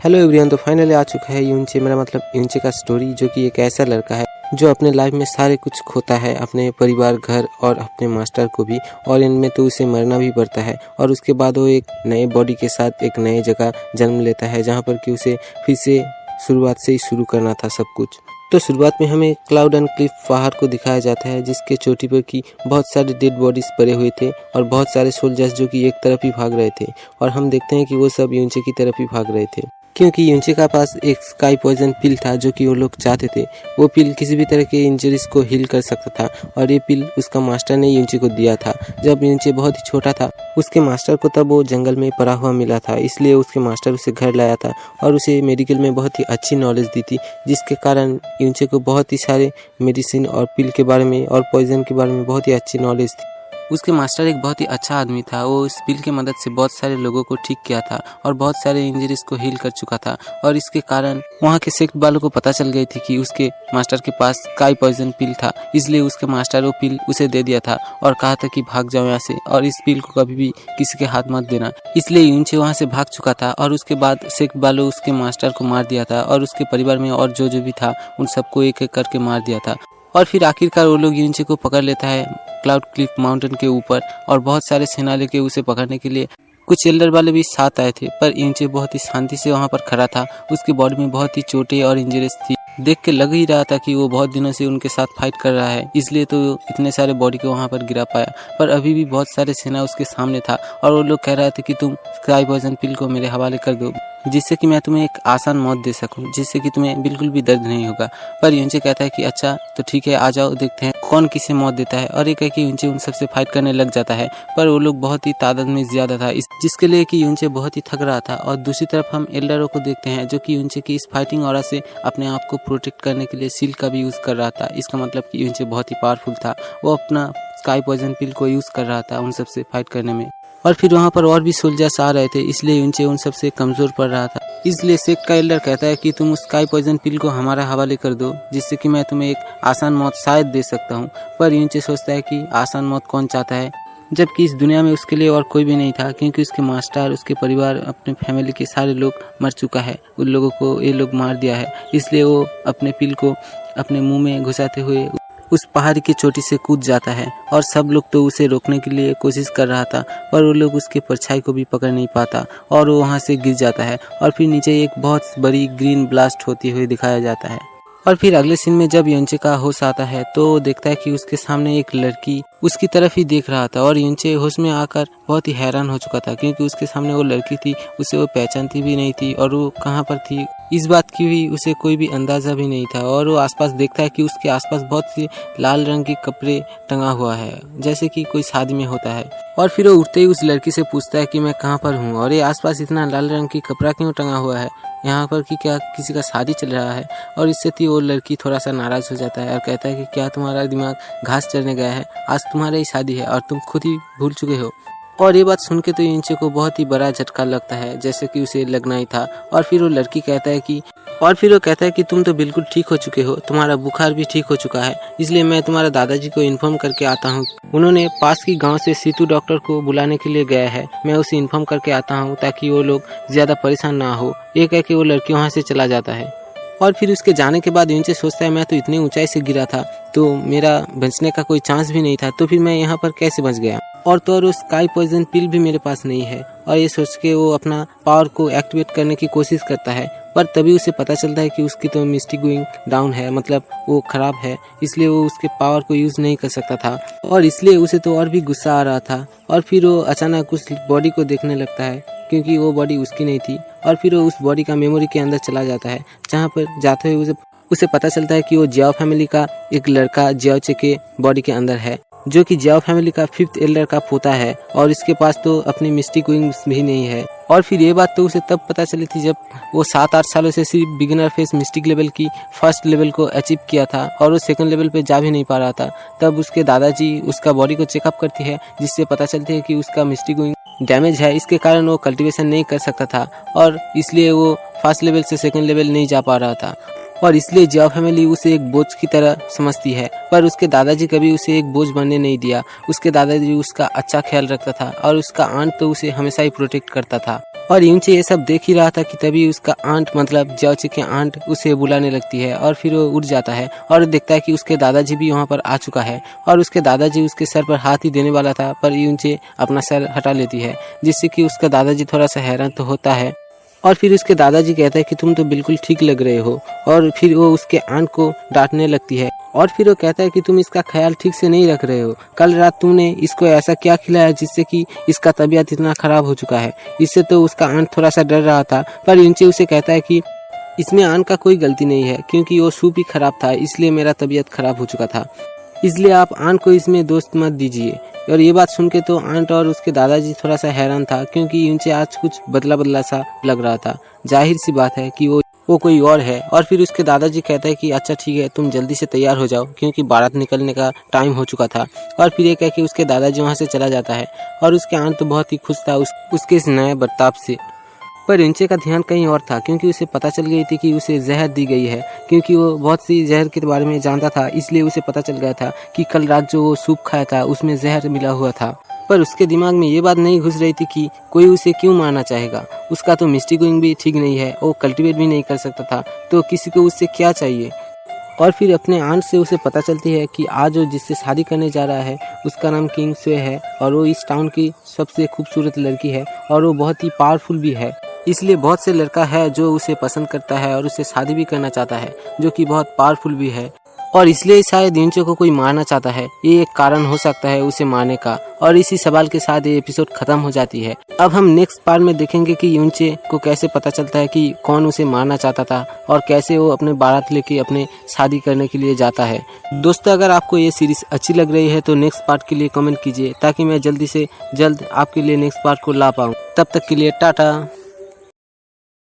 Hello everyone, तो finally आ चुका है यूनचे, मेरा मतलब यूनचे का स्टोरी, जो कि एक ऐसा लड़का है जो अपने लाइफ में सारे कुछ खोता है, अपने परिवार, घर और अपने मास्टर को भी, और इनमें तो उसे मरना भी पड़ता है। और उसके बाद वो एक नए बॉडी के साथ एक नए जगह जन्म लेता है, जहाँ पर कि उसे फिर से शुरुआत से ही शुरू करना था सब कुछ। तो शुरुआत में हमें क्लाउड एंड क्लिफ पहाड़ को दिखाया जाता है, जिसके चोटी पर की बहुत सारे डेड बॉडीज पड़े हुए थे और बहुत सारे सोल्जर्स जो कि एक तरफ ही भाग रहे थे। और हम देखते हैं कि वो सब यूनचे की तरफ ही भाग रहे थे, क्योंकि यूनचे का पास एक स्काई पॉइजन पिल था जो कि वो लोग चाहते थे। वो पिल किसी भी तरह के इंजरीज को हील कर सकता था, और ये पिल उसका मास्टर ने यूनचे को दिया था। जब यूनचे बहुत ही छोटा था, उसके मास्टर को तब वो जंगल में पड़ा हुआ मिला था, इसलिए उसके मास्टर उसे घर लाया था और उसे मेडिकल में बहुत ही अच्छी नॉलेज दी थी, जिसके कारण यूनचे को बहुत ही सारे मेडिसिन और पिल के बारे में और पॉइजन के बारे में बहुत ही अच्छी नॉलेज थी। उसके मास्टर एक बहुत ही अच्छा आदमी था। वो इस पिल की मदद से बहुत सारे लोगों को ठीक किया था और बहुत सारे इंजरीज को हील कर चुका था। और इसके कारण वहाँ के सेक्ट वालों को पता चल गई थी कि उसके मास्टर के पास स्काई पॉइजन पिल था, इसलिए उसके मास्टर वो पिल उसे दे दिया था और कहा था कि भाग जाओ यहाँ से और इस पिल को कभी भी किसी के हाथ मत देना। इसलिए यूनचे वहाँ से भाग चुका था और उसके बाद सेक्ट वालों उसके मास्टर को मार दिया था और उसके परिवार में और जो भी था उन सबको एक एक करके मार दिया था। और फिर आखिरकार वो लोग यूनचे को पकड़ लेता है क्लाउड क्लिफ माउंटेन के ऊपर, और बहुत सारे सेना लेके उसे पकड़ने के लिए कुछ एल्डर वाले भी साथ आए थे। पर यूनचे बहुत ही शांति से वहाँ पर खड़ा था। उसकी बॉडी में बहुत ही चोटें और इंजरीज थी, देख के लग ही रहा था कि वो बहुत दिनों से उनके साथ फाइट कर रहा है, इसलिए तो इतने सारे बॉडी को वहाँ पर गिरा पाया। पर अभी भी बहुत सारे सेना उसके सामने था और वो लोग कह रहे थे कि तुम स्काई पॉइजन पिल को मेरे हवाले कर दो, जिससे कि मैं तुम्हें एक आसान मौत दे सकूं, जिससे कि तुम्हें बिल्कुल भी दर्द नहीं होगा। पर यूनचे कहता है कि अच्छा तो ठीक है, आ जाओ, देखते हैं कौन किसे मौत देता है। और ये कह के यूनचे उन सबसे फाइट करने लग जाता है, पर वो लोग बहुत ही तादाद में ज्यादा था, जिसके लिए कि यूनचे बहुत ही थक रहा था। और दूसरी तरफ हम एल्डरों को देखते हैं जो कि यूनचे की इस फाइटिंग ऑरा से अपने आप को प्रोटेक्ट करने के लिए सील का भी यूज कर रहा था। इसका मतलब कि यूनचे बहुत ही पावरफुल था, वो अपना स्काई पॉइजन पिल को यूज कर रहा था उन सबसे फाइट करने में। और फिर वहाँ पर और भी सोल्जर्स आ रहे थे, इसलिए यूनचे उन सबसे कमजोर पड़ रहा था। इसलिए सेक्ट का एल्डर कहता है कि तुम उस स्काई पॉइजन पिल को हमारा हवाले कर दो, जिससे कि मैं तुम्हें एक आसान मौत शायद दे सकता हूँ। पर यूनचे सोचता है कि आसान मौत कौन चाहता है, जबकि इस दुनिया में उसके लिए और कोई भी नहीं था, क्योंकि उसके मास्टर, उसके परिवार, अपने फैमिली के सारे लोग मर चुका है। उन लोगों को ये लोग मार दिया है, इसलिए वो अपने पिल को अपने मुंह में घुसाते हुए उस पहाड़ की चोटी से कूद जाता है। और सब लोग तो उसे रोकने के लिए कोशिश कर रहा था, पर वो लोग उसके परछाई को भी पकड़ नहीं पाता और वो वहाँ से गिर जाता है। और फिर नीचे एक बहुत बड़ी ग्रीन ब्लास्ट होती हुई दिखाया जाता है। और फिर अगले सीन में जब यूनचे का होश आता है तो वो देखता है कि उसके सामने एक लड़की उसकी तरफ ही देख रहा था। और यूनचे होश में आकर बहुत ही हैरान हो चुका था, क्योंकि उसके सामने वो लड़की थी, उसे वो पहचानती भी नहीं थी, और वो कहाँ पर थी इस बात की भी उसे कोई भी अंदाजा भी नहीं था। और वो आसपास देखता है कि उसके आसपास बहुत सी लाल रंग के कपड़े टंगा हुआ है, जैसे कि कोई शादी में होता है। और फिर वो उठते ही उस लड़की से पूछता है कि मैं कहाँ पर हूँ और ये आसपास इतना लाल रंग की कपड़ा क्यों टंगा हुआ है, यहाँ पर कि क्या किसी का शादी चल रहा है। और इससे थी वो लड़की थोड़ा सा नाराज हो जाता है और कहता है कि क्या तुम्हारा दिमाग घास चरने गया है, आज तुम्हारी ही शादी है और तुम खुद ही भूल चुके हो। और ये बात सुन के तो यूनचे को बहुत ही बड़ा झटका लगता है, जैसे कि उसे लगना ही था। और फिर वो लड़की कहता है कि तुम तो बिल्कुल ठीक हो चुके हो, तुम्हारा बुखार भी ठीक हो चुका है, इसलिए मैं तुम्हारा दादाजी को इन्फॉर्म करके आता हूँ। उन्होंने पास की गांव से सीतू डॉक्टर को बुलाने के लिए गया है, मैं उसे इन्फॉर्म करके आता हूँ ताकि वो लोग ज्यादा परेशान ना हो। ये कह के वो लड़की वहाँ से चला जाता है। और फिर उसके जाने के बाद यूनचे सोचता है मैं तो इतनी ऊंचाई से गिरा था, तो मेरा बचने का कोई चांस भी नहीं था, तो फिर मैं यहाँ पर कैसे बच गया। और तो और स्काई पॉइजन पिल भी मेरे पास नहीं है। और ये सोच के वो अपना पावर को एक्टिवेट करने की कोशिश करता है, पर तभी उसे पता चलता है कि उसकी तो मिस्टी गोइंग डाउन है, मतलब वो खराब है, इसलिए वो उसके पावर को यूज नहीं कर सकता था। और इसलिए उसे तो और भी गुस्सा आ रहा था। और फिर वो अचानक उस बॉडी को देखने लगता है, क्योंकि वो बॉडी उसकी नहीं थी। और फिर वो उस बॉडी का मेमोरी के अंदर चला जाता है, जहाँ पर जाते हुए उसे पता चलता है कि वो जियाओ फैमिली का एक लड़का जियाओचे के बॉडी के अंदर है, जो कि जियाओ फैमिली का 5th एल्डर का पोता है, और इसके पास तो अपनी मिस्टिक विंग्स भी नहीं है। और फिर ये बात तो उसे तब पता चली थी जब वो 7-8 सालों से सिर्फ बिगिनर फेस मिस्टिक लेवल की फर्स्ट लेवल को अचीव किया था और वो सेकंड लेवल पे जा भी नहीं पा रहा था। तब उसके दादाजी उसका बॉडी को चेकअप करती है, जिससे पता चलती है कि उसका मिस्टिक विंग डैमेज है, इसके कारण वो कल्टीवेशन नहीं कर सकता था और इसलिए वो फर्स्ट लेवल से सेकंड लेवल नहीं जा पा रहा था। और इसलिए जियाओ फैमिली उसे एक बोझ की तरह समझती है। पर उसके दादाजी कभी उसे एक बोझ बनने नहीं दिया। उसके दादाजी उसका अच्छा ख्याल रखता था और उसका आंट तो उसे हमेशा ही प्रोटेक्ट करता था। और यूनचे ये सब देख ही रहा था कि तभी उसका आंट मतलब जियाओची के आंट उसे बुलाने लगती है और फिर वो उठ जाता है और देखता है कि उसके दादाजी भी वहाँ पर आ चुका है। और उसके दादाजी उसके सर पर हाथ ही देने वाला था, पर यूनचे अपना सर हटा लेती है, जिससे कि उसका दादाजी थोड़ा सा हैरान तो होता है। और फिर उसके दादाजी कहता है कि तुम तो बिल्कुल ठीक लग रहे हो। और फिर वो उसके आंट को डांटने लगती है और फिर वो कहता है कि तुम इसका ख्याल ठीक से नहीं रख रहे हो। कल रात तुमने इसको ऐसा क्या खिलाया जिससे कि इसका तबीयत इतना खराब हो चुका है। इससे तो उसका आंट थोड़ा सा डर रहा था, पर यूनचे उसे कहता है कि इसमें आंट का कोई गलती नहीं है, क्योंकि वो सूप ही खराब था, इसलिए मेरा तबीयत खराब हो चुका था। इसलिए आप आंट को इसमें दोस्त मत दीजिए। और ये बात सुन के तो आंट और उसके दादाजी थोड़ा सा हैरान था, क्योंकि यूनचे आज कुछ बदला बदला सा लग रहा था। जाहिर सी बात है कि वो कोई और है। और फिर उसके दादाजी कहता है कि अच्छा ठीक है, तुम जल्दी से तैयार हो जाओ, क्योंकि बारात निकलने का टाइम हो चुका था। और फिर ये कह के उसके दादाजी वहाँ से चला जाता है और उसके आंट तो बहुत ही खुश था उसके इस नए बर्ताव से। पर यूनचे का ध्यान कहीं और था, क्योंकि उसे पता चल गई थी कि उसे जहर दी गई है। क्योंकि वो बहुत सी जहर के बारे में जानता था, इसलिए उसे पता चल गया था कि कल रात जो वो सूप खाया था उसमें जहर मिला हुआ था। पर उसके दिमाग में ये बात नहीं घुस रही थी कि कोई उसे क्यों मारना चाहेगा। उसका तो मिस्टी गोइंग भी ठीक नहीं है, वो कल्टीवेट भी नहीं कर सकता था, तो किसी को उससे क्या चाहिए। और फिर अपने आंट से उसे पता चलती है कि आज वो जिससे शादी करने जा रहा है उसका नाम किंग स्वे है और वो इस टाउन की सबसे खूबसूरत लड़की है और वो बहुत ही पावरफुल भी है। इसलिए बहुत से लड़का है जो उसे पसंद करता है और उससे शादी भी करना चाहता है, जो कि बहुत पावरफुल भी है। और इसलिए शायद यूनचे को कोई मारना चाहता है, ये एक कारण हो सकता है उसे मारने का। और इसी सवाल के साथ ये एपिसोड खत्म हो जाती है। अब हम नेक्स्ट पार्ट में देखेंगे कि यूनचे को कैसे पता चलता है कि कौन उसे मारना चाहता था और कैसे वो अपने बारात लेके अपने शादी करने के लिए जाता है। दोस्तों, अगर आपको ये सीरीज अच्छी लग रही है तो नेक्स्ट पार्ट के लिए कमेंट कीजिए, ताकि मैं जल्दी से जल्द आपके लिए नेक्स्ट पार्ट को ला पाऊँ। तब तक के लिए टाटा।